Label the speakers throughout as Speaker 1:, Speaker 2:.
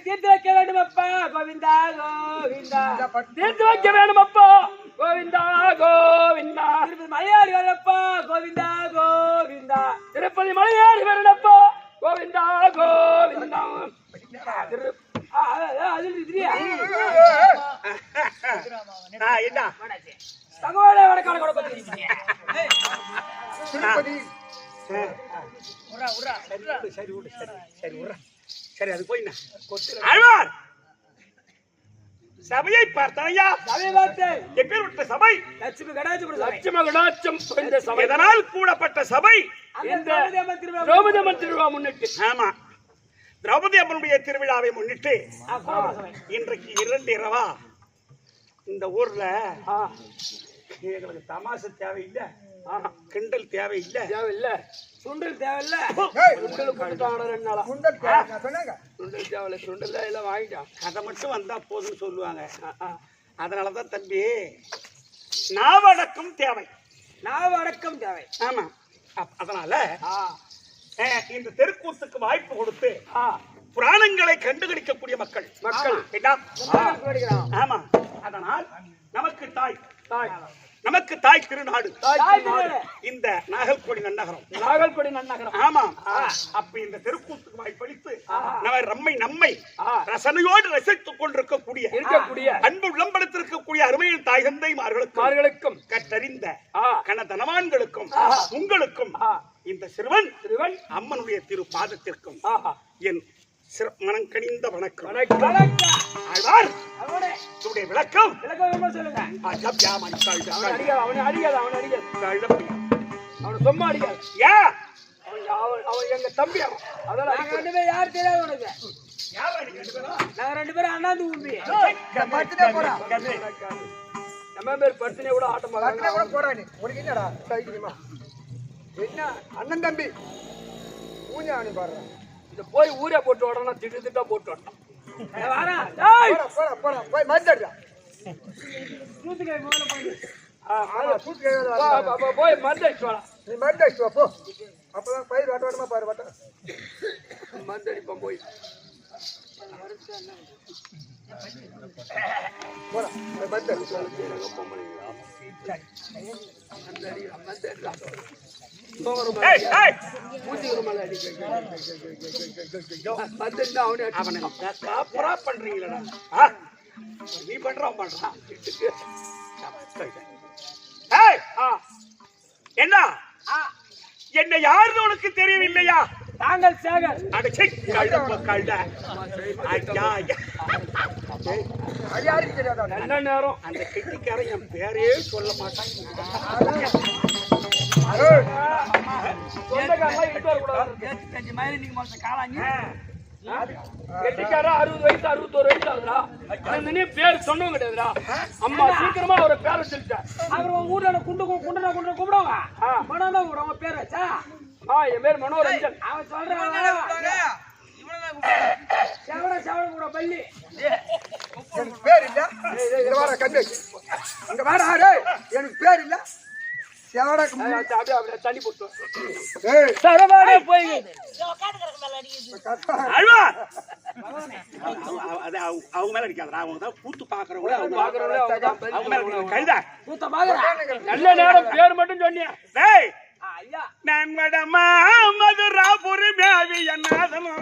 Speaker 1: தீர்த்து வைக்க வேண்டும் அப்பா கோவிந்தா கோவிந்தா தீர்த்து வைக்க வேண்டும் அப்பா கோவிந்தா கோவிந்தா திருப்பதி மலையாடி வரப்பா கோவிந்தா கோவிந்தா திருப்பதி மலையாடி வரப்பா கோவிந்தா கோவிந்தா தகவலை வடக்கான கூட பத்திரிக்கீங்க
Speaker 2: சரி அது போய் சபையை பார்த்தாயா?
Speaker 1: சபையை பார்த்தேன்.
Speaker 2: எப்பேற்பட்ட சபை?
Speaker 1: லட்சுமி கடாட்சம் சபை.
Speaker 2: எதனால் கூடப்பட்ட சபை?
Speaker 1: இந்த திரௌபதி அம்மன் திருவிழா முன்னிட்டு.
Speaker 2: ஆமா, திரௌபதி அம்மனுடைய திருவிழாவை முன்னிட்டு இன்றைக்கு 2 இரவா இந்த ஊர்ல எங்களுக்கு தமாசு தேவையில்லை, கிண்டல் தேவையில்லை,
Speaker 1: சுண்டல் தேவையில்ல. சுண்டல் எல்லாம் வாங்கிட்டான்.
Speaker 2: கதை மட்டும் வந்தா போதுன்னு சொல்லுவாங்க. அதனாலதான் தம்பி நாவடக்கம் தேவை.
Speaker 1: நாவடக்கம் தேவை.
Speaker 2: ஆமா, அதனால இந்த தெருக்கூத்துக்கு வாய்ப்பு கொடுத்து புராணங்களை கண்டுகளிக்கக்கூடிய மக்கள் ஆமா. அதனால் நமக்கு தாய் திருநாடு இந்த நாகல்கோடி நன்னகரம். ஆமா, அப்ப இந்த தெருக்கூத்துக்கு வாய்ப்பளித்து நம்மை ரசனையோடு ரசித்துக் கொண்டிருக்கக்கூடிய அன்பு விளம்பரத்திற்கக்கூடிய அருமையின் தாய் தந்தைமார்களுக்கும் கற்றறிந்த கனதனவான்களுக்கும் உங்களுக்கும் இந்த சிறுவன் அம்மனுடைய திரு பாதத்திற்கும் என் மனம் கனிந்த வணக்கம். விளக்கம்
Speaker 1: சொல்லுங்க.
Speaker 2: சும்மா அடிக்காது. எங்க தம்பி
Speaker 1: யாரு தெரியாது உனக்கு? நாங்க 2 பேரும் அண்ணாந்து ஊம்பி நம்ம பேர் பர்த்தனே கூட ஆட்டம்
Speaker 3: போறானே. உனக்கு என்னடா தெரியுமா? என்ன அண்ணன் தம்பி ஊஞ்சா அணி பாடுறான்.
Speaker 1: இத போய் ஊரே போட்டு ஓடனா திட்டா போட்டு ஓட்டான்.
Speaker 3: போய் மருந்துடுறா.
Speaker 1: போய் மருந்து அடிச்சு வாடா.
Speaker 3: நீ மருந்து அடிச்சு வா போ. அப்பதான் பயிர் வட்டமா பாரு
Speaker 1: மருந்து அடிப்பான் போய்
Speaker 3: போடா. மருந்து
Speaker 2: நீ பண்றான் என்ன என்ன யாருன்னு உனக்கு தெரியவில்லையா?
Speaker 1: தாங்கள் சேகர்.
Speaker 2: நல்ல நேரம் அந்த கெட்டிக்காரன் என் பேரே சொல்ல மாட்டான்.
Speaker 1: கெட்டிக்காரா 60 வயசு 61 வயசு ஆகுதுடா. பேர் சொன்னவங்க கிடையாதுடா. அம்மா சீக்கிரமா அவரை பேரை சொல்லிட்டேன். அவர் ஊர்ல குண்டனா கூப்பிடுவாங்க. மனோதான் கூப்பிடுவாங்க. பேர் வச்சா என் பேர் மனோரஞ்சன். அவன் சொல்றான் செவட கூட பள்ளி
Speaker 3: எனக்கு பேர் இல்ல. கண்டு இங்க வாடா. எனக்கு பேர் இல்ல.
Speaker 1: தண்ணி போட்டு
Speaker 2: அவங்க மேல அடிக்காதா? அவங்க தான் கூத்து பாக்குறவங்க.
Speaker 1: நல்ல நேரம் பேர் மட்டும் சொன்னியா?
Speaker 2: நான் வடமா மதுராபுரி மேவி என்னாதமா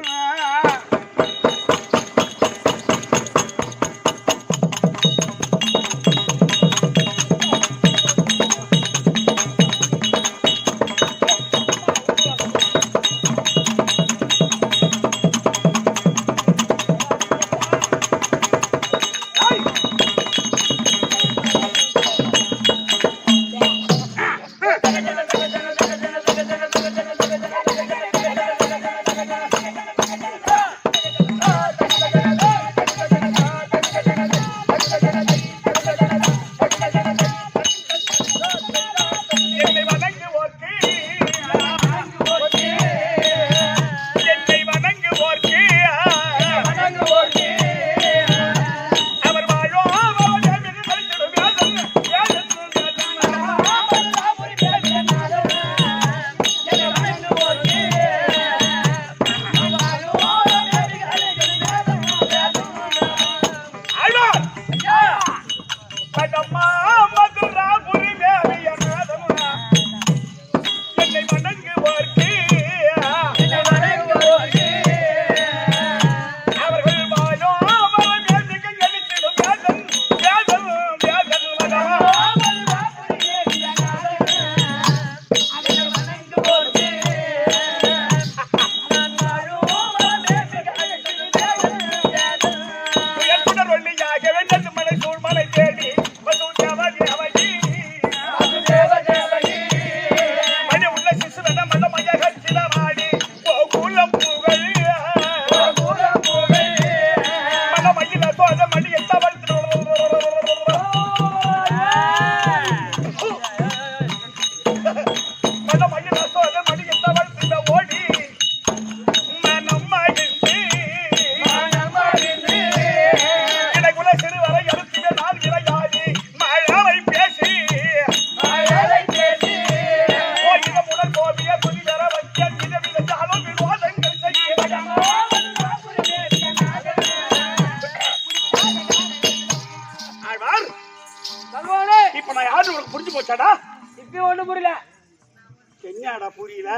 Speaker 2: என்னடா புரியல?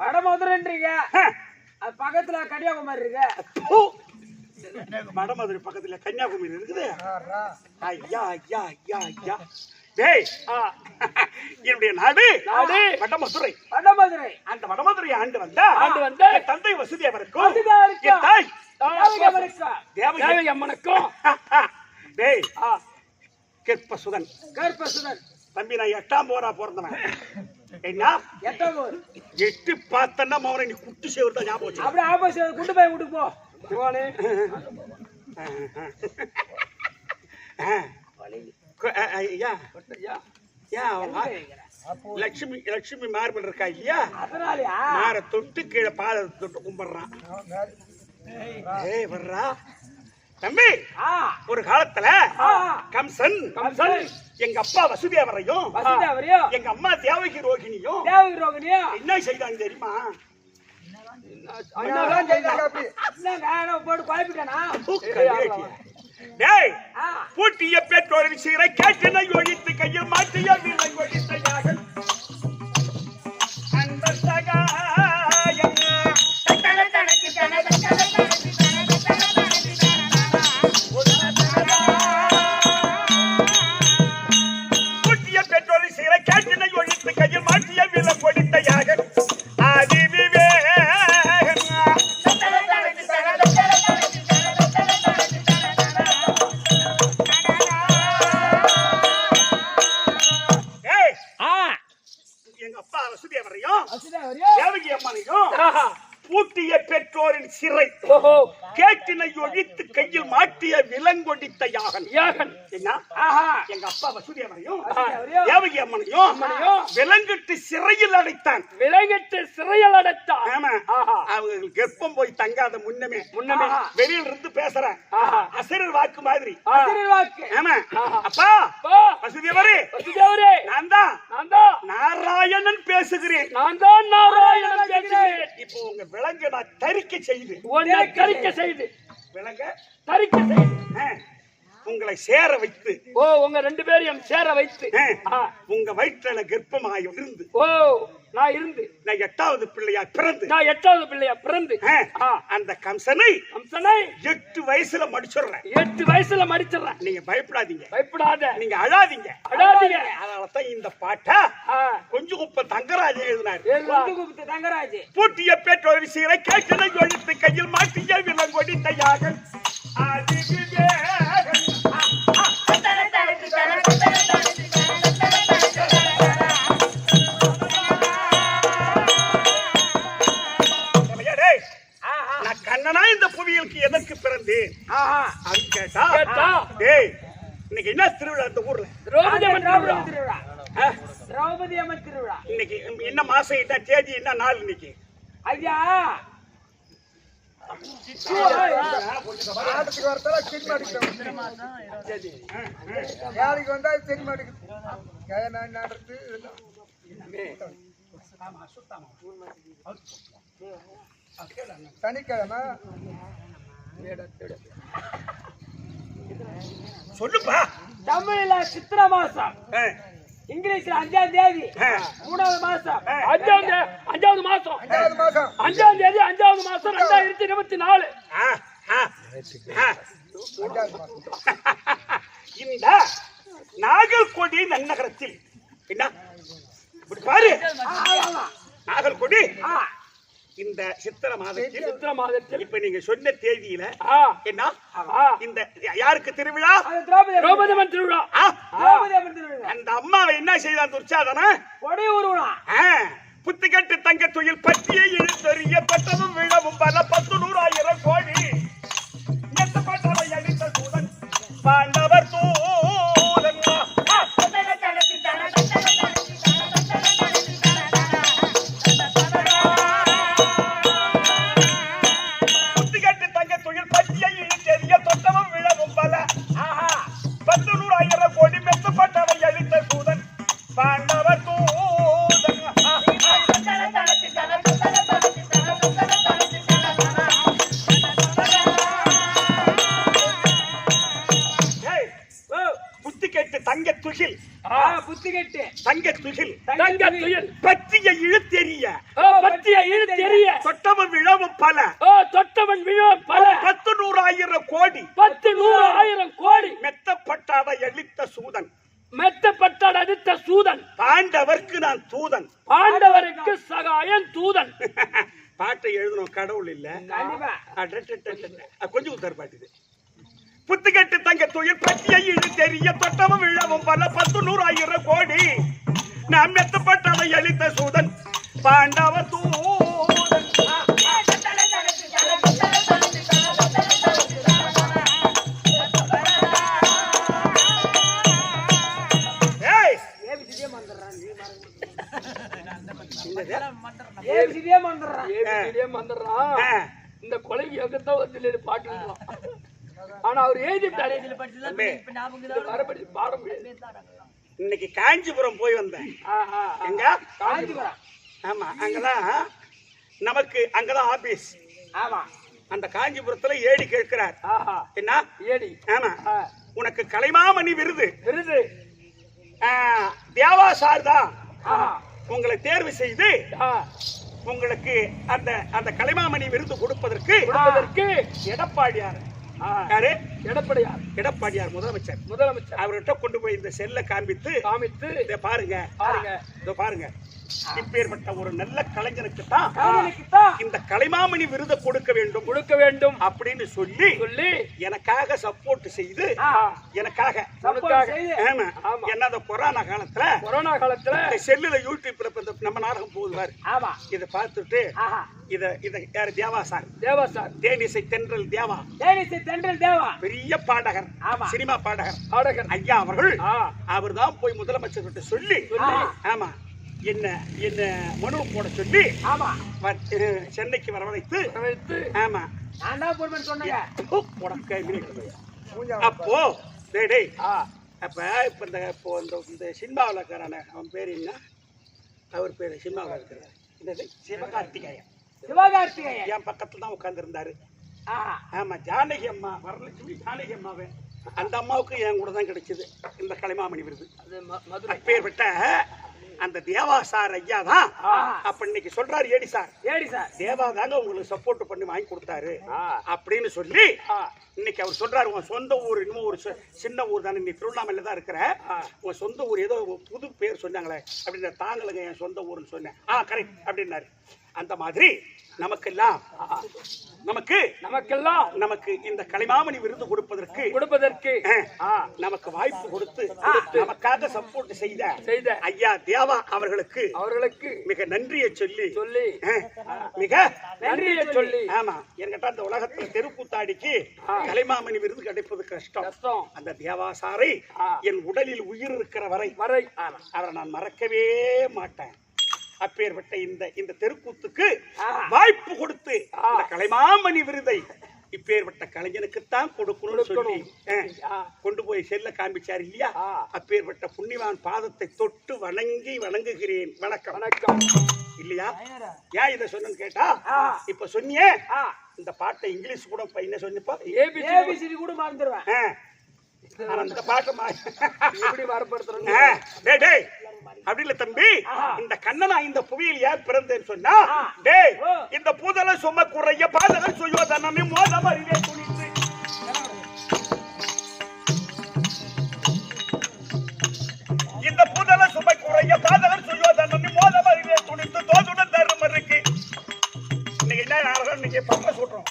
Speaker 1: வடமதுரைன்றீங்க, அது பக்கத்துல கன்னியாகுமரி இருக்கு.
Speaker 2: வடமதுரை பக்கத்துல கன்னியாகுமரி இருக்குது.
Speaker 3: ஆறா.
Speaker 2: ஐயா ஐயா ஐயா ஐயா டேய், என்னுடைய நாடு வடமதுரை.
Speaker 1: வடமதுரை
Speaker 2: அந்த வடமதுரை ஆண்டு வந்த என் தந்தை வசுதேவருக்கும்
Speaker 1: வசுதேவருக்கும்,
Speaker 2: என் தாய்
Speaker 1: தேவகி
Speaker 2: தேவகி
Speaker 1: அம்மனுக்கும்.
Speaker 2: டேய் கற்பசுதன்
Speaker 1: கற்பசுதன்
Speaker 2: தம்பி, நான் 8ஆம் போரா பிறந்தவன். என்ன
Speaker 1: 8ஆம் போர்?
Speaker 2: 8 பார்த்தன்னா மௌன நீ குட்டி சேவர்தான் ஞாபகம் வச்சு.
Speaker 1: அப்படியே ஆபோசிட் குண்டு போய் வீட்டுக்கு போ. சிவானே
Speaker 2: ஐயா லட்சுமி லட்சுமி மார்பிள் இருக்கா இல்லையா,
Speaker 1: அதனாலயா
Speaker 2: மாற தொட்டு கீழே பாத தொட்டு கும்பிடுறான். ஏய் வர்றா தம்பி, ஒரு காலத்துல கம்சன் எங்க அப்பா வசுதேவரையும் எங்க அம்மா தேவகி ரோகிணியும் என்ன செய்தாங்க தெரியுமா?
Speaker 1: போட்டு குழப்பிட்டானா?
Speaker 2: டேய், பூட்டிய பெற்றோரின் சீரை கேட்டினை ஒழித்து கையில் மாற்றிய வில்லை ஒழித்தையாக அந்த சகாயம் பூட்டிய பெற்றோரின் சீரை கேட்டினை ஒழித்து கையில் மாற்றிய வில்லை ஒழித்தையாக ஆதி தேவகி அம்மனையும் பூட்டிய பெற்றோரின் சிறை கேட்டினை ஒழித்து கையில் மாட்டிய விலங்கொடித்த யாகன் என்ன எங்க அப்பா வசுதேவரையும் தேவகி அம்மனையும் விலங்கிட்டு சிறையில் அடைத்தான். ஆமா, அவங்க கர்ப்பம் போய் தங்காத முன்னமே வெளியில இருந்து பேசுறேன் அசரர் வாக்கு மாதிரி. ஆமா, அப்பா வசுதேவரே நான் தான் நாராயணன் பேசுகிறேன். இப்போ உங்க விலங்கு நான் தரிக்க செய்து விலங்க
Speaker 1: தரிக்க செய்து
Speaker 2: உங்களை சேர வைத்து
Speaker 1: உங்க 2 பேரையும் சேர வைத்து
Speaker 2: உங்க வயிற்றுல கர்ப்பமாய் இருந்து
Speaker 1: நான் இருந்து
Speaker 2: நான் 8வது பிள்ளையா பிறந்து அந்த கம்சனை 8 வயசுல மடிச்சிடுறேன். நீங்க பயப்படாத, நீங்க அழாதீங்க. அதனாலதான் இந்த பாட்டை கொஞ்சம் குப்ப தங்கராஜ் எழுதினார். பூட்டிய பெற்றோர் சீரை கேட்டனை ஒழித்து கையில் மாட்டிய விலங்கொடித்த யாகன் கண்ணனா இந்த புவியிலுக்கு எதற்கு பிறந்தேன் கேட்டா, இன்னைக்கு என்ன திருவிழா இந்த ஊர்ல?
Speaker 1: திரௌபதி அம்மன் திருவிழா.
Speaker 2: இன்னைக்கு என்ன மாசம், என்ன தேதி, என்ன நாள் இன்னைக்கு?
Speaker 1: ஐயா
Speaker 3: ஆட்டத்துக்கு வரத்தால செடி மாடிக்கிறோம், வேலைக்கு வந்தா செடி மாடிக்கிறது நடத்து. சனிக்கிழமை
Speaker 2: சொல்லுப்பா.
Speaker 1: தமிழ்ல சித்திரை மாசம், இங்கிலீஷ்ல 5ஆம் தேதி 3வது மாசம் 5வது மாசம் 5ஆம் தேதி 5வது மாசம் 2024.
Speaker 2: இந்த நாகர்கோடி நன்னகரத்தில் என்ன பாரு, நாகர்கோடி இந்த சித்திரை மாதத்தில் இப்ப நீங்க சொன்ன தேதியில என்ன இந்த யாருக்கு திருவிழா?
Speaker 1: திரௌபதி அம்மன் திருவிழா.
Speaker 2: அந்த அம்மாவை என்ன செய்தான் துர்ச்சாதன? புத்திகட்டு தங்க துயில் பற்றிய இழுத்தறிய பட்டதும் விழவும் பல 10,100,000 கோடி எத்தப்பட்டவை அடித்த சூதன் பாண்டவர் தூதன் புத்திகட்டு தங்க துயில் பற்றிய இழுத்தறிய தொட்டவும் விழவும் பல 10,100,000 கோடி மெத்தப்பட்டவை அடித்த சூதன் பாண்டவர் தூதன். தங்க துகில் பற்றிய இழுத்தெறிய பல
Speaker 1: தொட்டவன் விழும் பல
Speaker 2: 10,100,000 கோடி
Speaker 1: 10,100,000 கோடி
Speaker 2: மெத்தப்பட்டாட எளித்த சூதன்
Speaker 1: மெத்தப்பட்டாட அடித்த சூதன்
Speaker 2: பாண்டவர்க்கு நான் தூதன்
Speaker 1: பாண்டவருக்கு சகாயன் தூதன்.
Speaker 2: பாட்டை எழுதணும் கடவுள் இல்ல
Speaker 1: கண்டிப்பா.
Speaker 2: கொஞ்சம் உத்தர் பாட்டு புத்து கட்டு தங்க தொழில் பற்றியை இது தெரிய தொட்டவன் விழவும் பல 10,100,000 கோடி நான் மெத்தப்பட்டாட எளித்த சூதன் பாண்டவ தூதன்.
Speaker 1: இந்த கொலைக்கு எங்கத்தான் வந்து பாட்டு ஆனா அவர் எழுதிட்டாரு பாட முடியாது.
Speaker 2: இன்னைக்கு காஞ்சிபுரம் போய் வந்தேன். எங்க
Speaker 1: காஞ்சிபுரம்?
Speaker 2: ஆமா, அங்கதான் நமக்கு அங்கதான் ஆபீஸ்.
Speaker 1: ஆமா,
Speaker 2: அந்த காஞ்சிபுரத்துல ஏடி கேட்கிறார். என்ன
Speaker 1: ஏடி?
Speaker 2: ஆமா, உனக்கு கலைமாமணி விருது
Speaker 1: விருது
Speaker 2: தேவா சார் தான் உங்களை தேர்வு செய்து உங்களுக்கு அந்த அந்த கலைமாமணி விருது கொடுப்பதற்கு எடப்பாடியார் யாரு? எடப்பாடியார் முதலமைச்சர் அவர்கிட்ட கொண்டு போய் இந்த செல்ல காண்பித்து இதை பாருங்க இதோ பாருங்க, இப்பேற்பட்ட ஒரு நல்ல கலைஞனுக்கு தான் இந்த கலைமாமணி விருதை கொடுக்க வேண்டும் அப்படின்னு சொல்லி எனக்காக சப்போர்ட் செய்து எனக்காக என்ன அந்த கொரோனா காலத்துல செல்லுல யூடியூப்ல நம்ம நாடகம் போகுது இதை பார்த்துட்டு இத யாரு? தேவா சார் தேனிசை தென்றல் தேவா பெரிய பாடகர், சினிமா பாடகர் ஐயா அவர்கள் அவர்தான் போய் முதலமைச்சர் கிட்ட சொல்லி ஆமா என்ன மனு போட சொல்லி சென்னைக்கு வரவழைத்து ஆமா அப்போ அப்ப இந்த சினிமாவில் இருக்கிறான அவன் பேரு என்ன? அவர் பேரு சினிமாவில் இருக்கிறார் சிவகார்த்திகேயன் என் பக்கத்துல தான் உட்கார்ந்து இருந்தாரு. ஆமா, ஜானகி அம்மா வரலட்சுமி ஜானகி அம்மாவே அந்த அம்மாவுக்கு என் கூட தான் கிடைச்சது இந்த கலைமாமணி விருது. அப்பேற்பட்ட அந்த தேவா சார் ஐயா தான் அப்ப இன்னைக்கு சொல்றாரு, ஏடி சார் தேவா தாங்க உங்களுக்கு சப்போர்ட் பண்ணி வாங்கி கொடுத்தாரு அப்படின்னு சொல்லி இன்னைக்கு அவர் சொல்றாரு, உன் சொந்த ஊர் இன்னும் ஒரு சின்ன ஊர் தானே, நீ திருவண்ணாமலையில தான் இருக்கிற, உன் சொந்த ஊர் ஏதோ புது பேர் சொன்னாங்களே அப்படின்னு, தாங்களுங்க என் சொந்த ஊர்னு சொன்னேன். கரெக்ட் அப்படின்னாரு. அந்த மாதிரி நமக்கெல்லாம் நமக்கு இந்த கலைமாமணி விருது கொடுப்பதற்கு நமக்கு வாய்ப்பு கொடுத்து நமக்காக சப்போர்ட் செய்த ஐயா தேவா அவர்களுக்கு மிக நன்றியை சொல்லி ஆமா, என்கிட்ட அந்த உலகத்துல தெருக்கூத்தாடிக்கு கலைமாமணி விருது கிடைப்பது கஷ்டம். அந்த தேவா சாரை என் உடலில் உயிர் இருக்கிற வரை அவரை நான் மறக்கவே மாட்டேன். அப்பேற்பட்ட இந்த தெருக்கூத்துக்கு வாய்ப்பு கொடுத்து இந்த கலைமாமணி விருதை இப்பேற்பட்ட கலைஞனுக்குத்தான் கொடுக்கணும்னு சொல்லி கொண்டு போய் செல்ல காண்பிச்சார் இல்லையா? அப்பேற்பட்ட புண்ணியவான் பாதத்தை தொட்டு வணங்குகிறேன். வணக்கம் இல்லையா? ஏன் இதை சொன்னு கேட்டா, இப்ப சொன்னியே இந்த பாட்டை இங்கிலீஷ் கூட என்ன சொன்னப்பா ஏபிசிடி கூட மறந்துடுவேன். அந்த பாட்டை எப்படி வரப்படுத்துறேன் அப்படி இல்ல தம்பி, இந்த கண்ணனா இந்த புவியில் ஏன் பிறந்தேன்னு சொன்னா, டேய் இந்த பூதல சும குறைய பாதகன் சுயோதனமே மோதம் அறிவே துணித்து இந்த பூதல சும குறைய பாதகன் சுயோதனமே மோதம் அறிவே துணித்து தோதுடன் தருமருக்கு இன்னைக்கு என்ன நாடகம் நீங்க பக்க சொல்றோம்.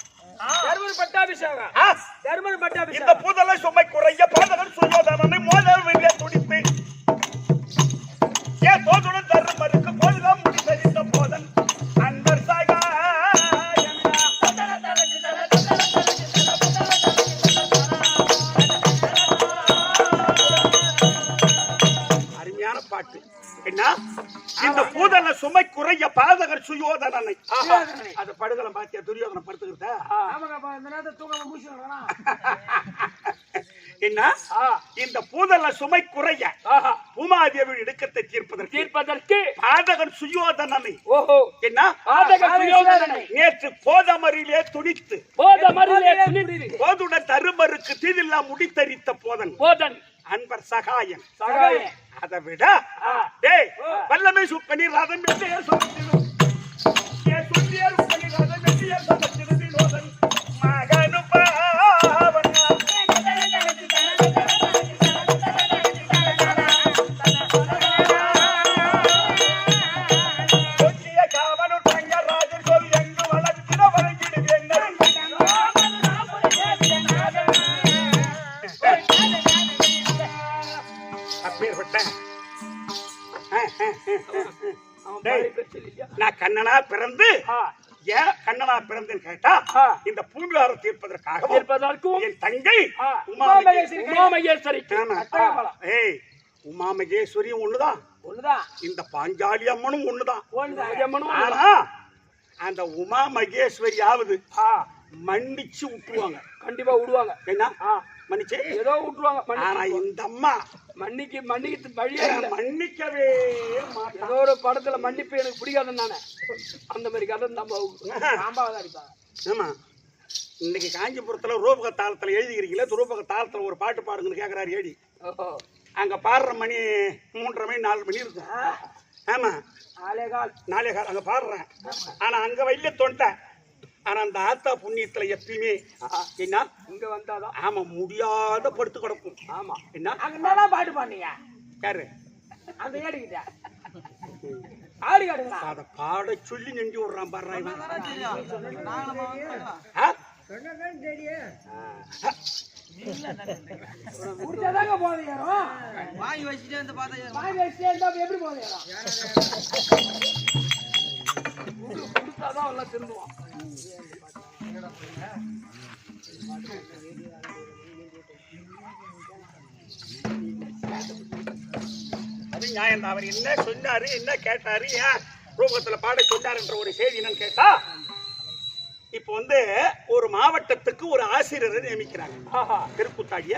Speaker 2: இந்த பூதல சுமை குறைய பாதகன் சுயோதனமே மோதம் அறிவே துணித்து தோதுடன் தருமருக்கு போதுதான் முடிந்த போதன் அன்பர் அருமையான பாட்டு. என்ன இந்த பூதல சுமை குறைய பாதகர் சுயோதனனை அது படுதலை பாத்தியா துரியோதனை படுத்துக்கிறத என்ன இந்த பூதல சுமை குறைய பூமாதேவி இடுக்கத்தை தீர்ப்பதற்கு பாதகன் சுயோதனனை என்ன நேற்று போதமரிலே துணித்து போதுடன் தருமருக்கு தீதில்லா முடித்தரித்த போதன் அன்பர் சகாயன். அதை விட டேய் வல்லமை சுப்பனி ரதம் என்று சொல்லியர் ரதம் என்று நான் கண்ணனா பிறந்து ஏன் கண்ணனா பிறந்தேன்னு கேட்டா இந்த பூமியாரம் தீர்ப்பதற்காகவும் என் தங்கை உமா மகேஸ்வரி உமா மகேஸ்வரியும் ஒண்ணுதான் இந்த பாஞ்சாலி அம்மனும் ஒண்ணுதான். ஆனா அந்த உமா மகேஸ்வரியாவது மன்னிச்சு விட்டுருவாங்க,
Speaker 1: கண்டிப்பா விடுவாங்க.
Speaker 2: என்ன மன்னிச்சு
Speaker 1: ஏதோ விட்டுருவாங்க. ஆனா
Speaker 2: இந்த அம்மா
Speaker 1: மன்னிக்க வழியே
Speaker 2: மன்னிக்கவே மாட்டேன்.
Speaker 1: ஏதோ ஒரு படத்துல மன்னிப்பு எனக்கு பிடிக்காதுன்னு நானே அந்த மாதிரி கதை நம்ம இருப்பாங்க.
Speaker 2: ஆமா, இன்னைக்கு காஞ்சிபுரத்துல ரூபக தாளத்துல எழுதிக்கிறீங்களா? ரூபக தாளத்துல ஒரு பாட்டு பாடுங்கன்னு கேக்குறாரு ஏடி. அங்க பாடுற மணி 3:30 மணி 4 மணி இருக்கும். ஆமா, 4:15 அங்க பாடுறேன். ஆனா அங்க வயல தொண்டை. ஆனா அந்த ஆத்தா புண்ணியத்துல எப்பயுமே என்ன
Speaker 1: இங்க வந்தாதான்
Speaker 2: ஆமா முடியாத படுத்து கிடக்கும்.
Speaker 1: ஆமா,
Speaker 2: என்ன
Speaker 1: அங்கதான் பாட்டு பாடுனீங்க யாரு? அந்த ஏடிக்கிட்ட ஆடி காடுங்க. அத பாட சொல்லி நெஞ்சு விடுறான் பாடுறான்.
Speaker 4: வாங்கி வச்சுட்டே இந்த பார்த்தா
Speaker 1: எப்படி போதே கொடுத்தாதான் எல்லாம் திருந்துவான்.
Speaker 2: அது நியாயம் தான். அவர் என்ன சொன்னாரு, என்ன கேட்டாரு, ஏன் ரூபத்துல பாட சொன்னாருன்ற ஒரு செய்தி என்னன்னு கேட்டா, இப்ப ஒரு மாவட்டத்துக்கு ஒரு ஆசிரியரை நியமிக்கிறாங்க. தெருக்கூத்தாடிய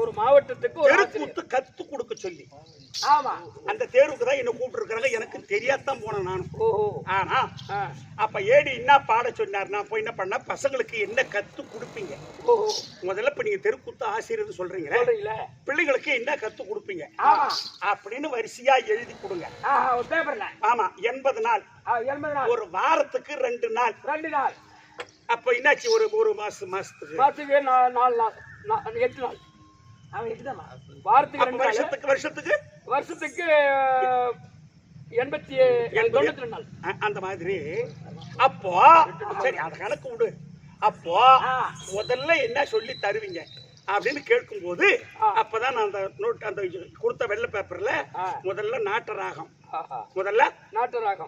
Speaker 1: ஒரு மாவட்டத்துக்கு
Speaker 2: தெருக்கூத்து கத்து கொடுக்க சொல்லி.
Speaker 1: ஆமா,
Speaker 2: அந்த தேர்வுக்கு தான் என்ன கூப்பிட்டு இருக்காங்க. எனக்கு தெரியாதான் போனேன் நானும். ஆனா அப்ப ஏடி என்ன பாட சொன்னார். நான் போய் என்ன பண்ண, பசங்களுக்கு என்ன கத்து கொடுப்பீங்க முதல்ல. இப்ப நீங்க தெருக்கூத்து ஆசிரியர் சொல்றீங்க, பிள்ளைங்களுக்கு என்ன கத்து கொடுப்பீங்க அப்படின்னு வரிசையா எழுதி கொடுங்க. ஆமா, 80 நாள், ஒரு வாரத்துக்கு 2 நாள். அப்ப என்னாச்சு, ஒரு மாசத்துக்கு
Speaker 1: 4 நாள், 8 நாள்.
Speaker 2: வருஷத்துக்கு
Speaker 1: 92 நாள்
Speaker 2: அந்த மாதிரி. அப்போ சரி, அத கணக்கு விடு. அப்போ முதல்ல என்ன சொல்லி தருவீங்க அப்படின்னு கேட்கும் போது, அப்பதான் நான் அந்த நோட் அந்த கொடுத்த வெள்ளை பேப்பர்ல முதல்ல நாட்டு ராகம்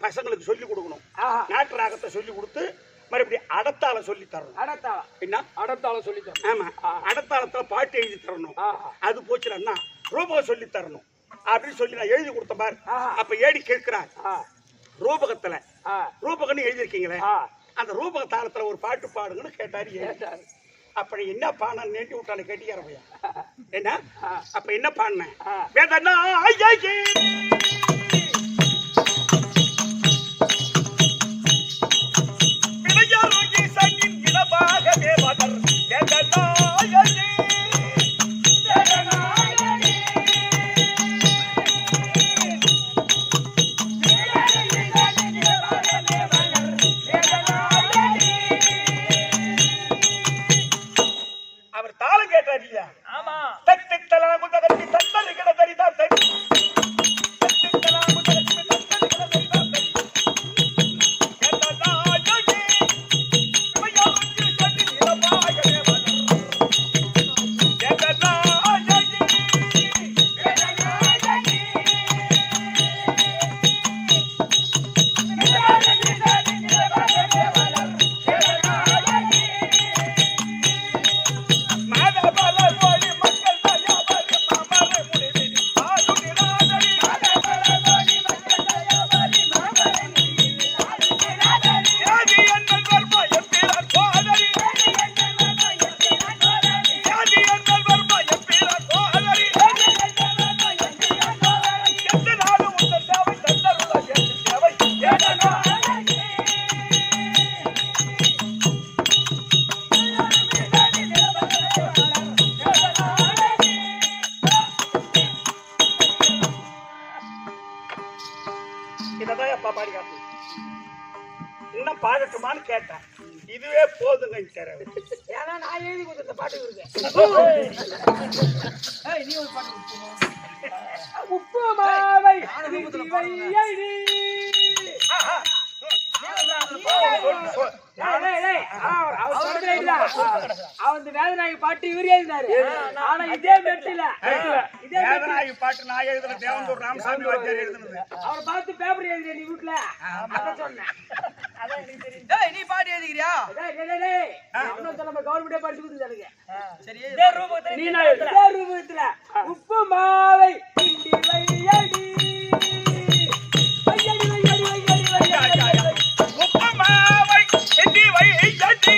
Speaker 2: பசங்களுக்கு சொல்லி கொடுக்கணும். நாட்டு ராகத்தை சொல்லி கொடுத்து மறுபடியும் அடத்தாள சொல்லி தரணும்.
Speaker 1: அடத்தாள சொல்லி தரணும்.
Speaker 2: ஆமா, அடத்தாளத்துல பாட்டு எழுதி தரணும். அது போச்சுன்னா ரூபகம் சொல்லி தரணும் அப்படின்னு சொல்லி நான் எழுதி கொடுத்த பாரு. அப்ப ஏடி கேட்கிறார், ரூபகத்துல ரூபகன்னு எழுதிருக்கீங்களே, அந்த ரூபக தாளத்துல ஒரு பாட்டு பாடுங்கன்னு கேட்டாரு. அப்படி என்ன பாடின நேட்டி விட்டானு கேட்டியார என்ன? அப்ப என்ன பாடினேன், வேதனா அவர் தாளம் கேட்டார் இல்லையா?
Speaker 1: ஆமா,
Speaker 2: இன்னும் பாடட்டுமான்னு கேட்டேன். இதுவே போதுங்க.
Speaker 1: ஏன்னா நான் எழுதி கொடுத்த பாட்டு இருக்கேன். நீ ஒரு பாட்டு உப்பு மாவை அவன் வேதநாயகி பாட்டு இவரு எழுதினாரு. ஆனா இதே மெட்டில
Speaker 2: வேதநாயகி பாட்டு நான் எழுதுன தேவந்தூர் ராமசாமி வாத்தியார் எழுதுனது.
Speaker 1: அவரை பார்த்து பேப்பர் எழுதிய நீ வீட்டுல அதான் சொன்னேன்.
Speaker 4: டேய் நீ பாட்டு எழுதிக்கிறியா?
Speaker 1: கவர்மெண்டே படிச்சு கொடுத்துருக்காங்க.
Speaker 4: சரி
Speaker 1: உப்பு மாவை கிண்டி வையடி வையடி வையடி வையடி வையடி
Speaker 2: உப்புமாவை எண்ணி வையடி வையடி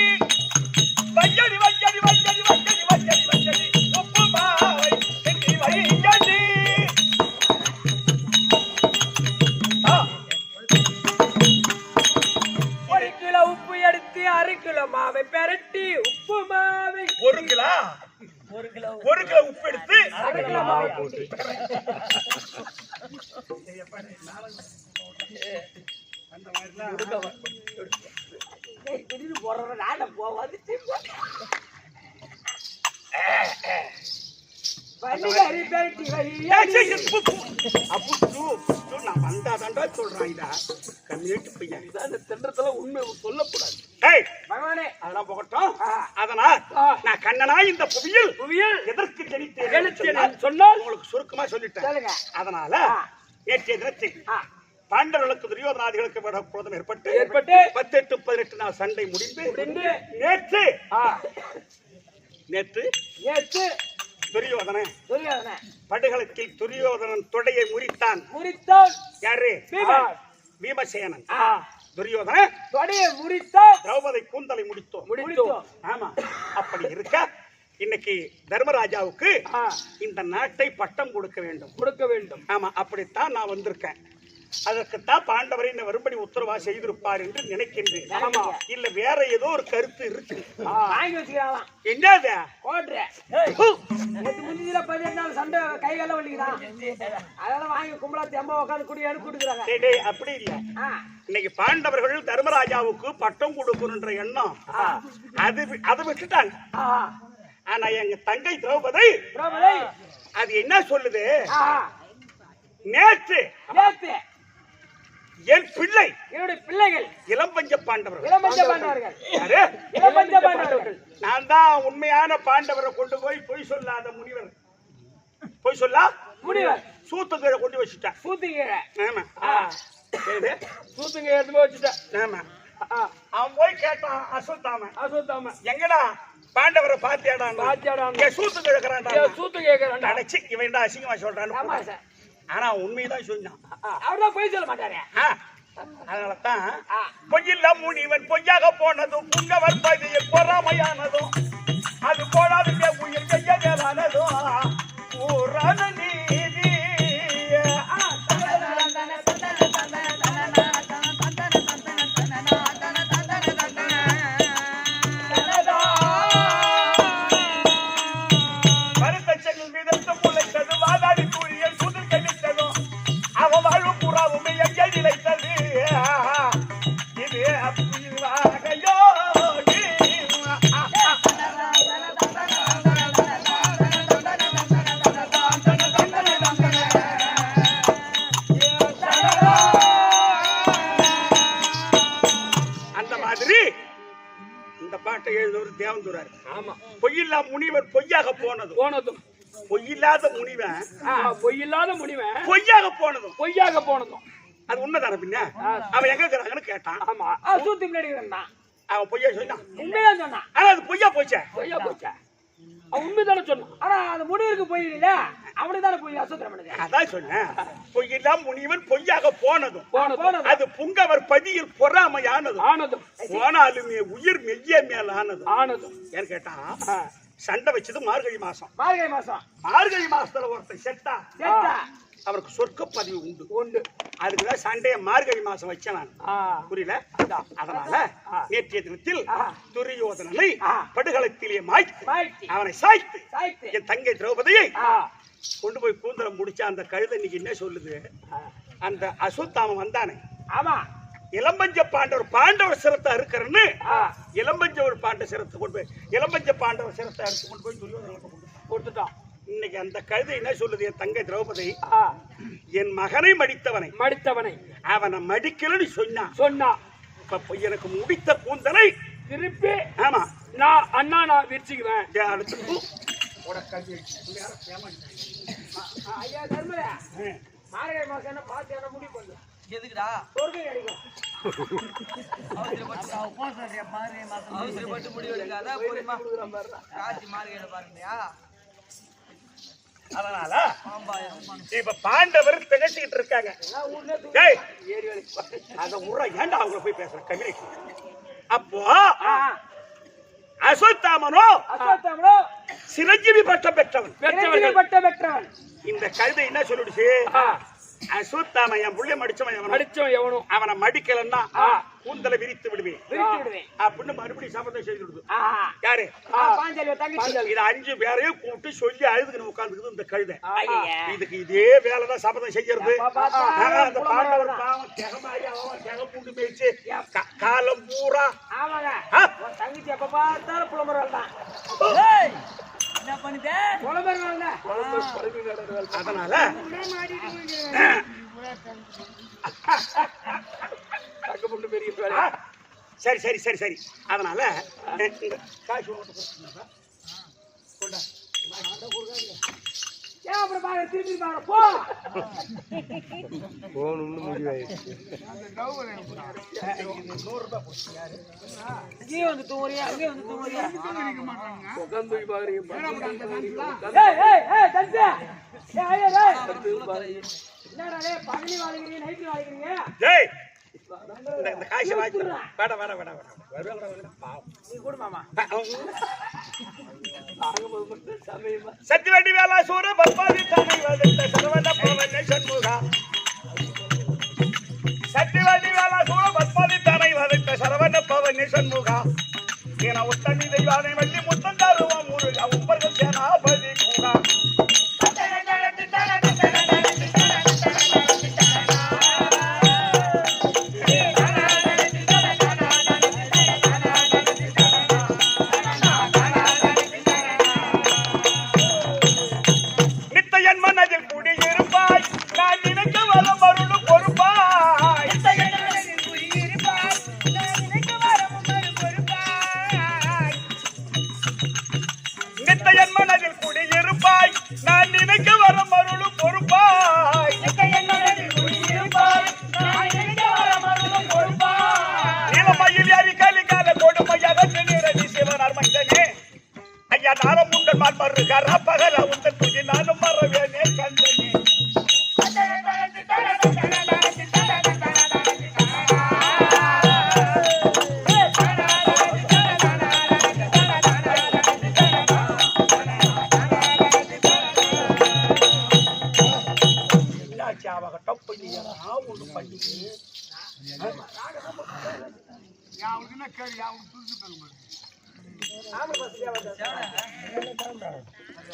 Speaker 2: வையடி வையடி வையடி வையடி வையடி உப்புமாவை எண்ணி வையடி.
Speaker 1: ஒரு கிலோ உப்பு எடுத்து 1/2 கிலோ மாவை பெரட்டி உப்பு மாவை
Speaker 2: 1 கிலோ உப்பு எடுத்து
Speaker 1: 1/2 கிலோ மாவை போட்டு திடீர்னு போடுற நாட போவாது வண்டிகாரி பெரட்டி
Speaker 2: நான் வந்தாதாண்டா சொல்றான். இதா கம்யூனிட்டி பையன்
Speaker 1: தின்றத்துல உண்மை சொல்லக்கூடாது.
Speaker 2: பகவானே அதெல்லாம் போகட்டும். அதனால் நான் கண்ணனா இந்த புவியில் எதற்கு ஜனித்தேன் சொன்னால் உங்களுக்கு சுருக்கமா சொல்லிட்டேன். அதனால நேற்றைய தினத்தில் பாண்டவர்களுக்கு துரியோதனாதிகளுக்கு குரோதம் ஏற்பட்டு 18 நாள் சண்டை முடிந்து நேற்று துரியோதன படுகளத்தில் துரியோதனன் தொடையை முறித்தான். யாரு? பீமசேனன். துரியோதன
Speaker 1: தொடையை முறித்தான்.
Speaker 2: திரௌபதி கூந்தலை முடித்தோம். ஆமா. அப்படி இருக்க இன்னைக்கு தர்மராஜாவுக்கு இந்த நாட்டை பட்டம் கொடுக்க வேண்டும். ஆமா, அப்படித்தான் நான் வந்திருக்கேன். அதற்குத்தான் பாண்டவரை இந்த வரும்படி உத்தரவா செய்திருப்பார் என்று நினைக்கின்றேன். இல்ல வேற ஏதோ ஒரு கருத்து இருக்கு.
Speaker 1: வாங்கி வச்சுக்கலாம்.
Speaker 2: என்னது?
Speaker 1: முந்தில 18 நாள் சண்டை கைகால வலிக்குதான். அதெல்லாம் வாங்கி கும்பலாத்தி அம்மா உட்காந்து குடி அனுப்பிடுறாங்க.
Speaker 2: அப்படி இல்ல. இன்னைக்கு பாண்டவர்கள் தர்மராஜாவுக்கு பட்டம் கொடுக்கணுன்ற எண்ணம் அதை விட்டுட்டாங்க. ஆனா எங்க தங்கை திரௌபதி அது என்ன சொல்லுது? நேற்று என் பிள்ளை
Speaker 1: என்னுடைய பிள்ளைகள்
Speaker 2: இளம்பஞ்ச பாண்டவர்கள். நான் தான் உண்மையான பாண்டவரை கொண்டு போய் பொய் சொல்லாத முனிவர் சூத்துக்கீழே கொண்டு வச்சுட்டேன். ஆமா,
Speaker 1: சூத்துங்க எடுத்து வச்சுட்டேன்.
Speaker 2: ஆமா. அவன் போய் கேட்டான் அசுத்தாம எங்கடா பாண்டவரை பாத்தியாடா சூத்து கேட்கறான். அடைச்சு இவன் அசிங்கமா சொல்றான்னு. ஆனா உண்மைதான் சொன்னான்.
Speaker 1: அவர்தான் பொய் சொல்ல மாட்டாரு.
Speaker 2: அதனாலதான் பொய்யில்ல முனிவன் பொய்யாக போனதும் புங்கவர் பதியில் பொறாமையானதும் அது போடாது உயிர் கைய மேலானதும் ஊரான நீதி. மருத்தச்சங்கள் மீதத்து முளைத்தது வாதாடி கூறியல் சுதில் கழித்ததும் அவன் வாழ்வு புறாவுமே எங்கே நிலைத்தது. இது அப்பையோ அந்த மாதிரி இந்த பாட்டை எழுதுவர் தேவந்துரார். ஆமா, பொய்யில்லா முனிவர் பொய்யாக போனதும் பொய்யில்லாத முனிவன் பொய்யாக போனதும் அது உண்மைதான? பின்ன அவன் எங்க இருக்கிறாங்கன்னு கேட்டான்.
Speaker 1: ஆமா, சூத்து முன்னாடி இருந்தான்.
Speaker 2: அவன் பொய்யா சொன்னான்.
Speaker 1: உண்மைதான் சொன்னான்.
Speaker 2: ஆனா அது பொய்யா போச்சே.
Speaker 1: அவன் உண்மைதானே சொன்னான். ஆனா அது முடிவுக்கு போயிடல. அவனுதானே போய் அசுத்தம்.
Speaker 2: அதான் சொன்னேன். பொய்யில்லா முனிவன் பொய்யாக போனதும் அது புங்கவர் பதியில் பொறாமையானதும் போனாலுமே உயிர் மெய்ய மேல் ஆனதும் ஏன்னு கேட்டா சண்டை வச்சது மார்கழி மாசம். மார்கழி மாசத்துல ஒருத்தன் செத்தா அவருக்கு சொர்க்க பதிவு உண்டு. அதுக்குதான் சண்டையை மார்கழி மாசம் வச்சேன் நான். புரியல? அதனால நேற்றைய தினத்தில் துரியோதனனை படுகளத்திலே மாய்த்து அவனை சாய்த்து என் தங்கை திரௌபதியை கொண்டு போய் கூந்தலம் முடிச்ச அந்த கழுதை இன்னைக்கு என்ன சொல்லுது? அந்த அசுத்தாமன் வந்தானே,
Speaker 1: ஆமா,
Speaker 2: இளம்பஞ்ச பாண்டவர் சிரத்தை அறுக்கிறன்னு இளம்பஞ்ச ஒரு பாண்ட சிரத்தை கொண்டு போய் இளம்பஞ்ச பாண்டவர் சிரத்தை அறுத்து கொண்டு போய் துரியோதனனுக்கு கொடுத்துட்டான். இன்னைக்கு அந்த கழுதை என்ன சொல்லுது? என் தங்கை திரௌபதி என் மகனை மடித்தவனை
Speaker 1: மடித்தவனை
Speaker 2: அவனை மடிக்கலன்னு சொன்னா இப்ப எனக்கு முடித்த கூந்தலை
Speaker 1: திருப்பி
Speaker 2: ஆமா
Speaker 1: நான் விரிச்சுக்குவேன்.
Speaker 2: அடுத்து
Speaker 1: ஐயா தர்மரா மார்கழி மாசம் என்ன பார்த்து என்ன முடிவு பண்ணு.
Speaker 4: எதுக்குடா
Speaker 1: சொர்க்கம் கிடைக்கும்.
Speaker 4: அவசரப்பட்டு முடிவு எடுக்காத பொறுமா காட்சி மார்கழியில பாருங்கயா.
Speaker 2: அதனால இப்ப பாண்டவர் திகச்சிட்டு இருக்காங்க. அத உர ஏண்டா அவங்கள போய் பேசுற கவிதைக்கு. அப்போ அஸ்வத்தாமனோ சிரஞ்சீவி பட்டம் பெற்றவன். இந்த கவிதை என்ன சொல்லிடுச்சு? அஸ்வத்தாமன் என் புள்ளைய மடிச்சவன் எவனும் அவனை மடிக்கலன்னா கூந்தலை விரித்து விடுவேன் அப்படின்னு மறுபடியும் சபதம் செய்து யாரு இது 5 பேரையும் கூப்பிட்டு சொல்லி அழுதுன்னு உட்கார்ந்துக்குது இந்த கழுதை. இதுக்கு இதே வேலைதான் சபதம் செய்யறது. அந்த பாண்டவர் பாவம் தெகமாரி அவன் தெக பூண்டு மேய்ச்சு காலம் பூரா
Speaker 1: தங்கச்சி எப்ப பார்த்தாலும் புலம்புறாள் தான்.
Speaker 4: என்ன பண்ணுது
Speaker 2: அதனால சரி சரி சரி சரி அதனால காசு
Speaker 1: திருப்பி போ
Speaker 3: போகணும்னு முடிவாயிடுச்சு.
Speaker 4: அங்கேயே வந்து தூங்குறியா அங்கேயே வந்து தூங்குறியா
Speaker 1: பகலி வாழைக்கிறீங்க நைட்டு வாழைக்கிறீங்க.
Speaker 2: இந்த காசு வாங்கி வேட வேட வேட
Speaker 1: நீ கூட மாமா
Speaker 2: சத்திவண்டி வேலா சூர பத்மாதி தானை வந்த சரவண பவன சண்முகா. சத்திவண்டி வேலா சூர பத்மாதி தானை வந்த சரவண பவன சண்முகா. ஏனா உத்தமி தெய்வானை வள்ளி முத்தந்தாருவா முருகா உப்பர்கள் சேனாபதி கூடா.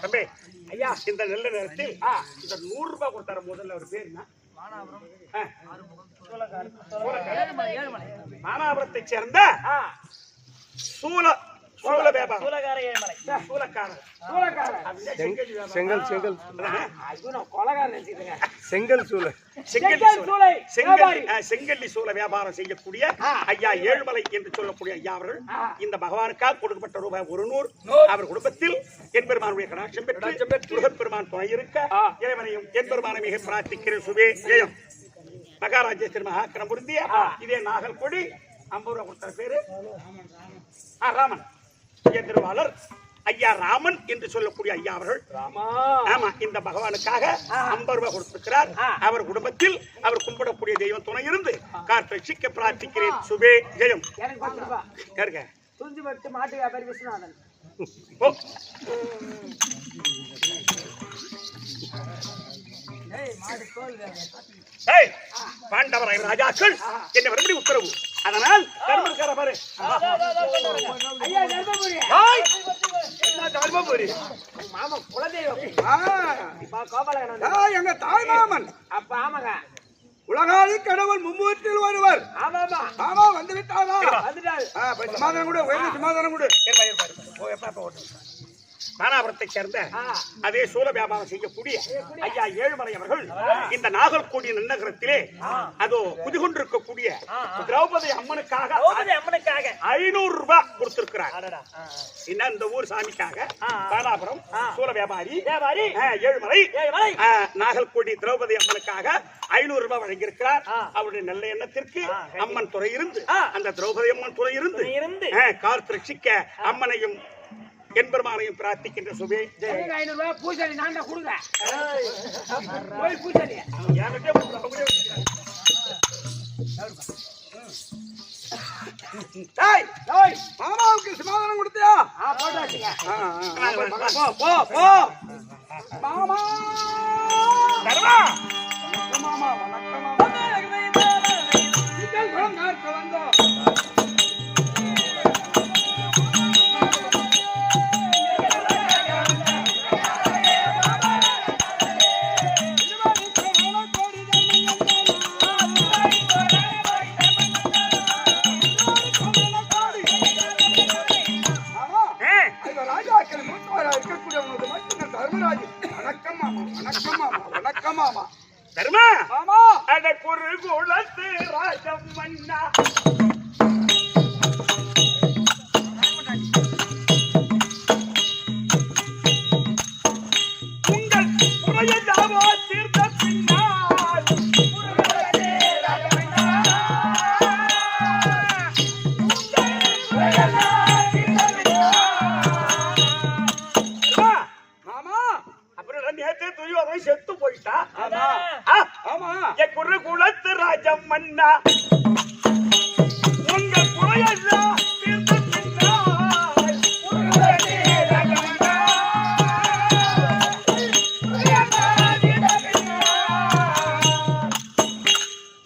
Speaker 2: தம்பி ஐயா இந்த நல்ல நேரத்தில் இந்த 100 ரூபாய் கொடுத்தார முதல்ல ஒரு பேர் என்ன? மானாபுரத்தை சேர்ந்த சூல வியாபாரம்
Speaker 3: செங்கல் செங்கல் செங்கல் சூளை
Speaker 2: செங்கல்லி சூளை வியாபாரம் செய்யக்கூடிய ஐயா ஏழுமலை என்று சொல்லக்கூடிய ஐயா அவர்கள் இந்த பகவானுக்காக கொடுக்கப்பட்ட ரூபாய் 100 அவர் குடும்பத்தில் என்பெருமானுடைய கடாட்சம் பெற்று முருகப்பெருமான் துணை இருக்க இறைவனையும் என்பெருமானை மிக பிரார்த்திக்கிற சுபே ஜெயம். மகாராஜேஸ்வரி மகாக்கிரம் பொருந்திய இதே நாகல் கொடி 50 ரூபாய் கொடுத்த பேரு ராமன் திருவாளர் ஐயா ராமன் என்று சொல்லக்கூடிய ஐயா அவர்கள் ஆமா இந்த பகவானுக்காக 50 ரூபாய் கொடுத்திருக்கிறார். அவர் குடும்பத்தில் அவர் கும்பிடக்கூடிய தெய்வம் துணை இருந்து காற்றட்சிக்க பிரார்த்திக்கிறேன் சுபே ஜெயம். யாருங்க
Speaker 1: மாட்டு வியாபாரி விஸ்வநாதன்
Speaker 2: பாண்டவரை ராஜாக்கள் என்ன மறுபடி உத்தரவு. அதனால் தர்மபுரி தர்மபுரி
Speaker 1: மாமா குலதெய்வம்
Speaker 3: எங்க தாய் மாமன்.
Speaker 1: அப்ப ஆமாங்க
Speaker 3: உலகாளி கடவுள் மும்மூர்த்தியில் ஒருவர்.
Speaker 1: ஆமாமா
Speaker 3: ஆமா வந்து விட்டாரா?
Speaker 1: வந்துட்டாரு.
Speaker 3: சமாதானம் கூட சமாதானம் கூட
Speaker 2: தானாபுரத்தை சேர்ந்த அதே சூல வியாபாரம் செய்யக்கூடிய ஐயா ஏழுமலை அவர்கள் இந்த நாகர்கோடி நன்னகரத்திலே அதோ குதிகொண்டிருக்கக்கூடிய திரௌபதி அம்மனுக்காக 500 ரூபாய் கொடுத்திருக்கிறார். என்ன இந்த ஊர் சாமிக்காக தானாபுரம் சூல வியாபாரி ஏழுமலை நாகர்கோடி திரௌபதி அம்மனுக்காக 500 ரூபாய் வழங்கியிருக்கிறார். அவருடைய நல்ல எண்ணத்திற்கு அம்மன் துறை இருந்து அந்த திரௌபதி அம்மன் துறை இருந்து காத்து ரட்சிக்க அம்மனையும் என்பெருமானையும் பிரார்த்திக்கின்ற சுபே.
Speaker 1: 500 ரூபாய் பூசாரி நான் தான் கொடுங்க. போய் பூசாரி
Speaker 3: மாமாவுக்கு சமாதானம் கொடுத்தியா?
Speaker 1: போட்டாச்சுங்க.
Speaker 3: போ மாமா
Speaker 2: தர்மா
Speaker 3: மாமா வணக்கம் மாமா.
Speaker 2: தர்மா அட குரு குலத்து ராஜம் மன்னா உங்கள் புறைய ஜாவா தீர்த்த பின்னால் அப்புறம் நேற்று துரியோதனை செத்து போயிட்டா. குரு குலத்து ராஜம் மன்னா உங்கள் புறையெல்லாம் தீர்த்த பின்னால்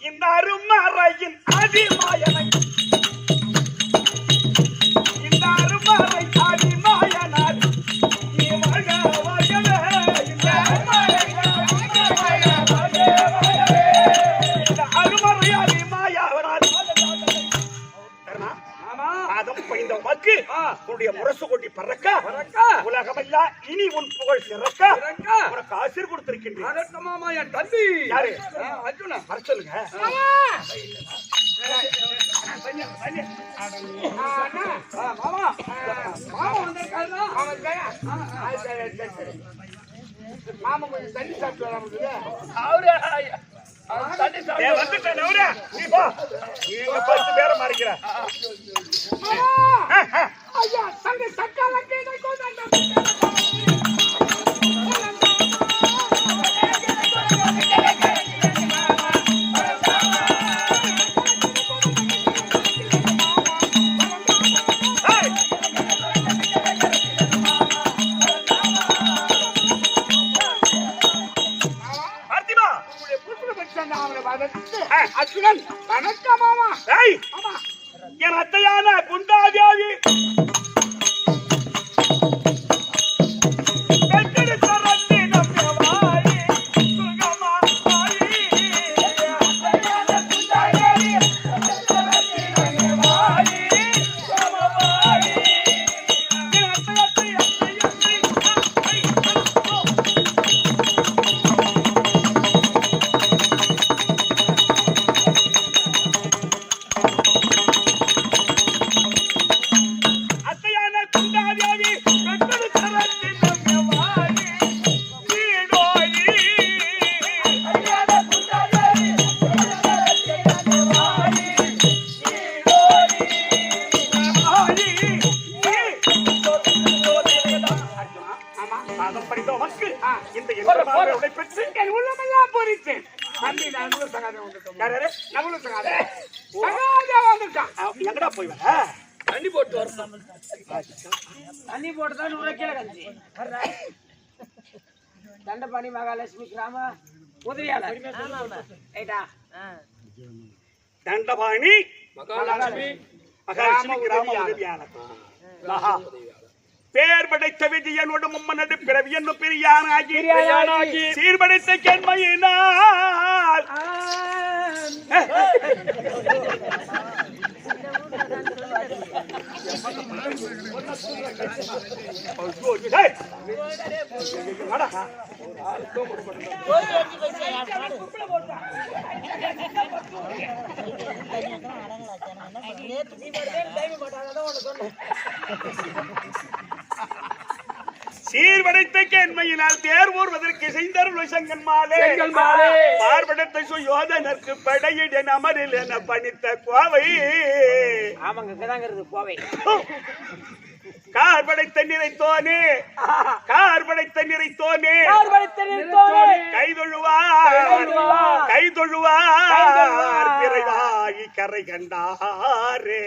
Speaker 2: இந்த அருமறையின் அதிமாயனை இந்த அருமறை அதிமாயனால் நீ வாழ்க வாழ்கவே. இந்த அருமறை முரசு கொட்டி பறக்க உலகமெல்லாம் இனி உன் புகழ் சிறக்க உனக்கு ஆசீர் கொடுத்திருக்கின்றேன்.
Speaker 3: மாமா என் தம்பி
Speaker 2: யாரு?
Speaker 3: அர்ஜுனா.
Speaker 2: வர சொல்லுங்க.
Speaker 3: மாமா மாமா வந்திருக்காருன்னா
Speaker 1: மாமா கொஞ்சம் தண்ணி சாப்பிட்டு வராம
Speaker 2: அவரு வந்துட்டேன். நீ போ. நீங்க 10 பேரை மாறிக்கிற
Speaker 1: ஐயா தங்க சக்கால கேட
Speaker 3: அர்ஜுனன் வணக்கம் மாமா.
Speaker 2: என் அத்தையான குண்டாதியாவி எங்கடா போய்
Speaker 1: தண்ணி போட்டு வரணும். தண்ணி போட்டுதான் கீழே கஞ்சி தண்டபாணி மகாலட்சுமி கிராம உதவியாளர்.
Speaker 2: தண்டபாணி
Speaker 1: மகாலட்சுமி
Speaker 2: கிராம உதவியாளர். பேர் படைத்த விஜயனோடு மும்மனது பிறவி என்னும் பிரியானாகி சீர்படைத்த கேள்மையினால் டேய். வாடா. சீர்படைத்த கேண்மையினால் தேர் ஊர்வதற்கு செய்தருள் செங்கன் மாலே பார்படத்தை சுயோதனருக்கு படையிட அமரில் என பணித்த கோவை கார்படைத்த நிறைத்தோனே கார்படைத்த நிறைத்தோனே கைதொழுவார் பிறைவாகி கரை கண்டாரே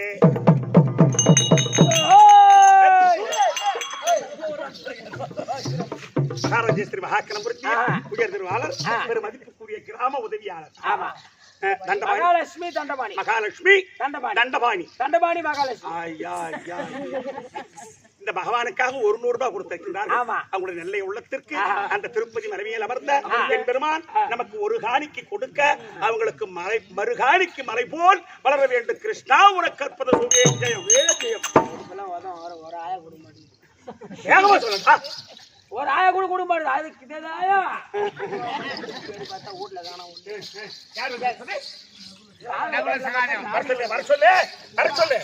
Speaker 2: சாரஜேஸ்வரி மகாக்கணபுரத்தி உயர் திருவாளர் பெருமதிப்புக்குரிய கிராம உதவியாளர்
Speaker 1: மகாலட்சுமி தண்டபாணி
Speaker 2: மகாலட்சுமி தண்டபாணி
Speaker 1: தண்டபாணி மகாலட்சுமி.
Speaker 2: ஐயா ஐயா இந்த பகவானுக்காக 100 ரூபாய் கொடுத்திருக்கிறார். அவங்களுடைய நெல்லை உள்ளத்திற்கு அந்த திருப்பதி மலைமையில் அமர்ந்த என் பெருமான் நமக்கு ஒரு காணிக்கு கொடுக்க அவங்களுக்கு மறுகாணிக்கு மலை போல் வளர வேண்டும். கிருஷ்ணா உனக்கு கற்பத ஜெயம் வேஜயம். வேகமா சொல்லுங்க.
Speaker 1: ஒரு ஆயா கூட குடும்பம் அதுக்கு இதேதாயா வீட்டுல காண உண்டு.
Speaker 2: வர சொல்லு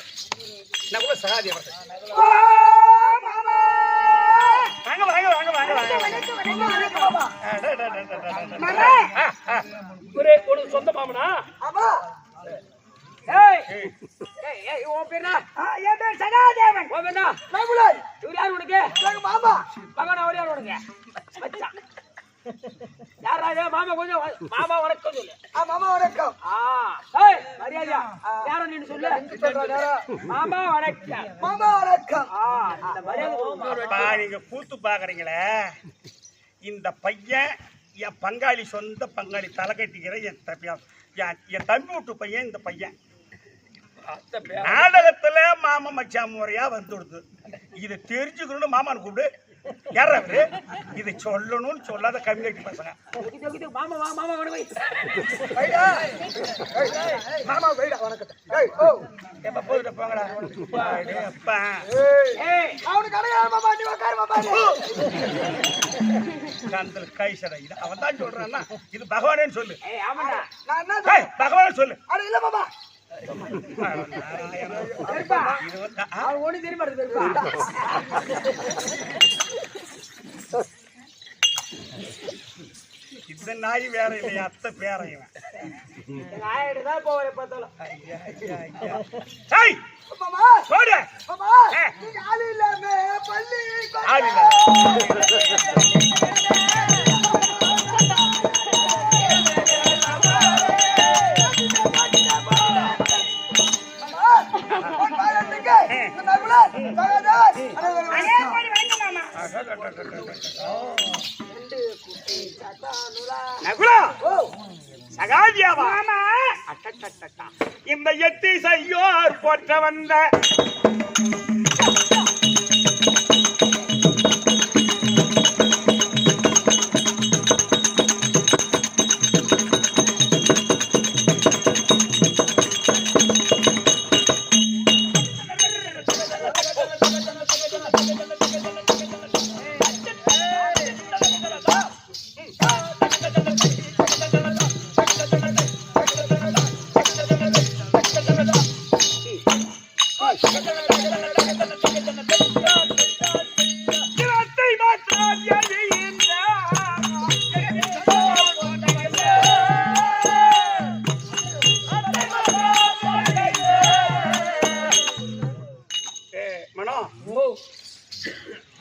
Speaker 2: நகுல சகாதி
Speaker 1: சொந்த மாமனா? மாமா கொஞ்சம் மாமா வணக்கம் சொல்லு.
Speaker 3: மாமா வணக்கம்.
Speaker 1: மரியாதையா யார நீ சொல்லு. மாமா வணக்கம்.
Speaker 3: மாமா வணக்கம்.
Speaker 2: நீங்க கூத்து பாக்குறீங்களே, இந்த பையன் என் பங்காளி, சொந்த பங்காளி, தலை கட்டிக்கிற என் தம்பி வீட்டு பையன். இந்த பையன் நாடகத்துல மாமா மச்சான் முறையா வந்துடுது. இதை தெரிஞ்சுக்கணும்னு மாமான்னு கூப்பிடு. யாராவது இதை சொல்லணும்னு சொல்லாத கம்யூனிட்டி பசங்க.
Speaker 1: மாமா மாமா
Speaker 3: மாமா வைடா வணக்கம்.
Speaker 2: எப்ப போயிட்டு போங்கடா.
Speaker 3: அவனுக்கு அடையாள மாமா நீ உட்காரு மாமா.
Speaker 2: கந்தல் கைசடை இது அவன் தான் சொல்றான்னா இது பகவானேன்னு சொல்லு.
Speaker 3: நான் என்ன
Speaker 2: பகவானே சொல்லு.
Speaker 3: அட இல்ல மாமா.
Speaker 1: ஒண்ணு தெரியுமா
Speaker 2: இந்த நாய் வேற இல்லையா, அத்தை பேர இவன்.
Speaker 1: நாயிடுதான் போவரை பார்த்தாலும்.
Speaker 3: மாமா
Speaker 2: போடு
Speaker 3: மாமா நீங்க ஆளு இல்லாம பள்ளி
Speaker 2: ஆளு இல்ல. இந்த எத்தி செய்யோர் போற்ற வந்த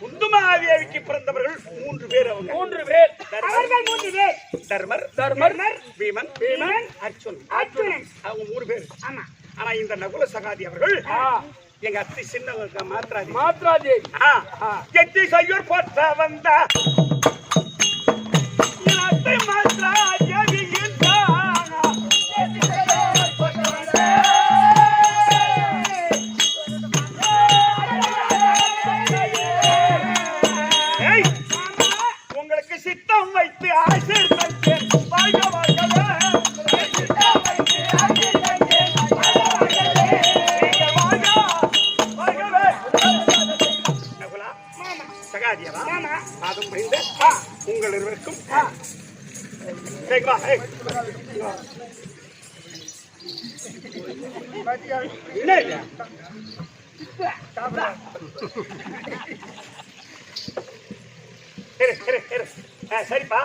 Speaker 2: குந்துமாதேவிக்கு பிறந்தவர்கள் 3 பேர். அவங்க 3 பேர். தர்மர், பீமன், அர்ஜுனன். அவங்க 3 பேர். ஆமா. ஆனா இந்த நகுல சகாதி அவர்கள் எங்க அத்தை சின்ன மாத்ராதேவி. எத்தி செய்யோர் போற்ற வந்த அத்தை மாத்ராதேவி. உங்களுக்கு சித்தம் வைத்து ஆசீர்வதித்தேன். வாழ்க வாழ்கவே. சித்தம் வைத்து ஆசீர்வதித்தேன். வாழ்க வாழ்கவே. பாதம் பணிந்த உங்கள் இருவருக்கும் கேக்குதா? என்ன இல்லையா? சரிப்பா,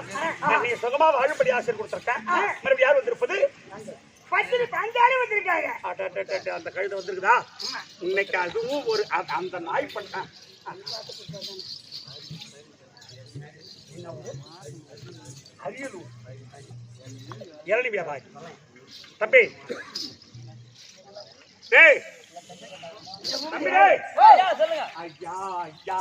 Speaker 2: நீங்க சுகமா வாழும்படி ஆசை கொடுத்திருக்கேன். மறுபடியும் யார் வந்திருப்பது? அந்த கழுதை வந்திருக்குதா? இன்னைக்கு அதுவும் ஒரு அந்த நாய் பண்ண அரியலூர் இளநி வியாபாரி தம்பி. டேய் தம்பி, டேய் ஐயா ஐயா,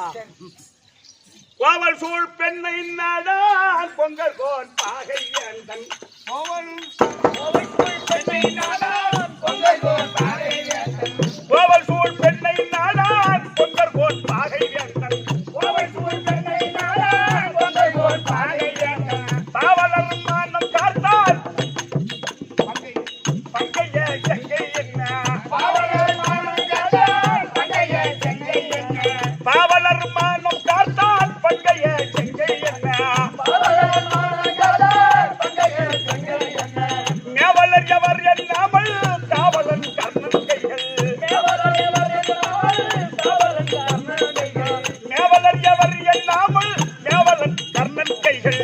Speaker 2: கோவல் சூழ் பெண்ணை நாடான் பொங்கல் கோன் பாகை ஏந்தன். கோவல் சூழ் பெண்ணை நாடான் பொங்கல் கோன் பாகை ஏந்தன். கோவல் சூழ் பெண்ணை நாடான் பொங்கல் கோன் பாகை ஏந்தன். கோவல் சூழ் பெண்ணை நாடான் பொங்கல் கோன் பாகை ஏந்தன். பாவலர் மானம் காத்தால் பங்கைய செங்கை என்ன. பாவலர் மானம் காத்தால் பங்கைய செங்கை என்ன. பாவலர் மானம் காத்தால் பங்கைய செங்கை என்ன. பாவலர் மானம் காத்தால் பங்கைய செங்கை என்ன. மேவலர் எவர் என்னாமல் காவலன் கர்ணன் கைகள். மேவலர் எவர் என்னாமல் காவலன் கர்ணன் கைகள். மேவலர் எவர் என்னாமல் மேவலன் கர்ணன் கைகள்.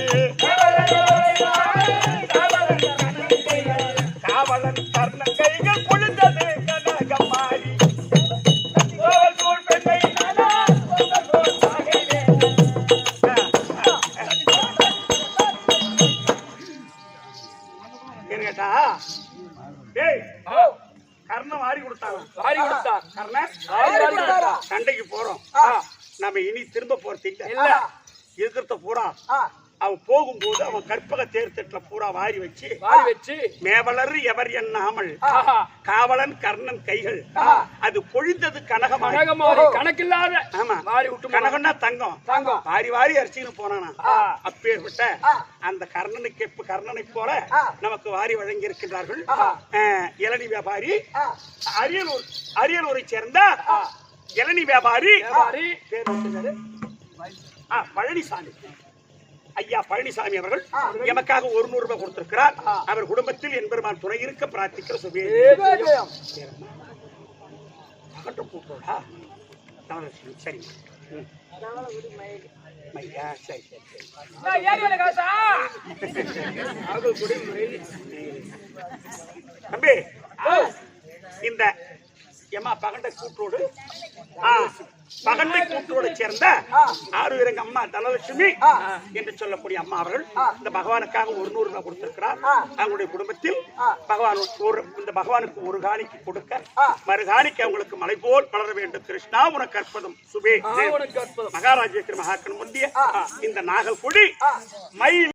Speaker 2: காவலன் கர்ணன் கைகள் பொழுதது கனகம் மாறி. கோவல் சூழ் பெண்ணை நாடான் பொங்கல் கோன் பாகை ஏந்தன். என்ன கேட்டா? டேய் கர்ணன் வாரி கொடுத்தாங்க.
Speaker 1: வாரி கொடுத்தார்.
Speaker 2: கர்ணன்
Speaker 1: வாரி கொடுத்தாரா?
Speaker 2: சண்டைக்கு போறோம். நம்ம இனி திரும்ப போறது இல்ல.
Speaker 1: இல்ல.
Speaker 2: இருக்கிறத பூரா அவன் போகும்போது அவன் கற்பக தேர்தட்டுல பூரா வாரி வச்சு மேவலர் எவர் எண்ணாமல் காவலன் கர்ணன் கைகள். அது பொழிந்தது கனகமாரி.
Speaker 1: கணக்கில்லாத
Speaker 2: ஆமா,
Speaker 1: வாரி விட்டு
Speaker 2: கனகம்னா தங்கம்.
Speaker 1: தங்கம்
Speaker 2: வாரி வாரி அரிசின்னு போனானா. அப்பேற்பட்ட அந்த கர்ணனுக்கு கர்ணனை போல நமக்கு வாரி வழங்கி இருக்கின்றார்கள் இளநி வியாபாரி. அரியலூரை சேர்ந்த இளநி வியாபாரி பழனிசாமி. ஐயா பழனிசாமி அவர்கள் எமக்காக 100 ரூபாய் கொடுத்திருக்கிறார். அவர் குடும்பத்தில் என்பெருமான் துணை இருக்க பிரார்த்திக்கிற சுபே. சரி மையா, சரி தம்பி, இந்த எம்மா பகண்டை கூட்டோடு பகண்டை கூட்டோடு சேர்ந்த ஆறுவீரங்க அம்மா தனலட்சுமி என்று சொல்லக்கூடிய அம்மா அவர்கள் இந்த பகவானுக்காக 100 ரூபாய் கொடுத்திருக்கிறார். அவங்களுடைய குடும்பத்தில் பகவான் இந்த பகவானுக்கு ஒரு காணிக்கு கொடுக்க மறுகாணிக்கு அவங்களுக்கு மலை போல் வளர வேண்டும். கிருஷ்ணா உனக்கு அற்புதம் சுபே. மகாராஜேஸ்வரி மகாக்கன் முந்திய இந்த நாகல் கொடி மயில்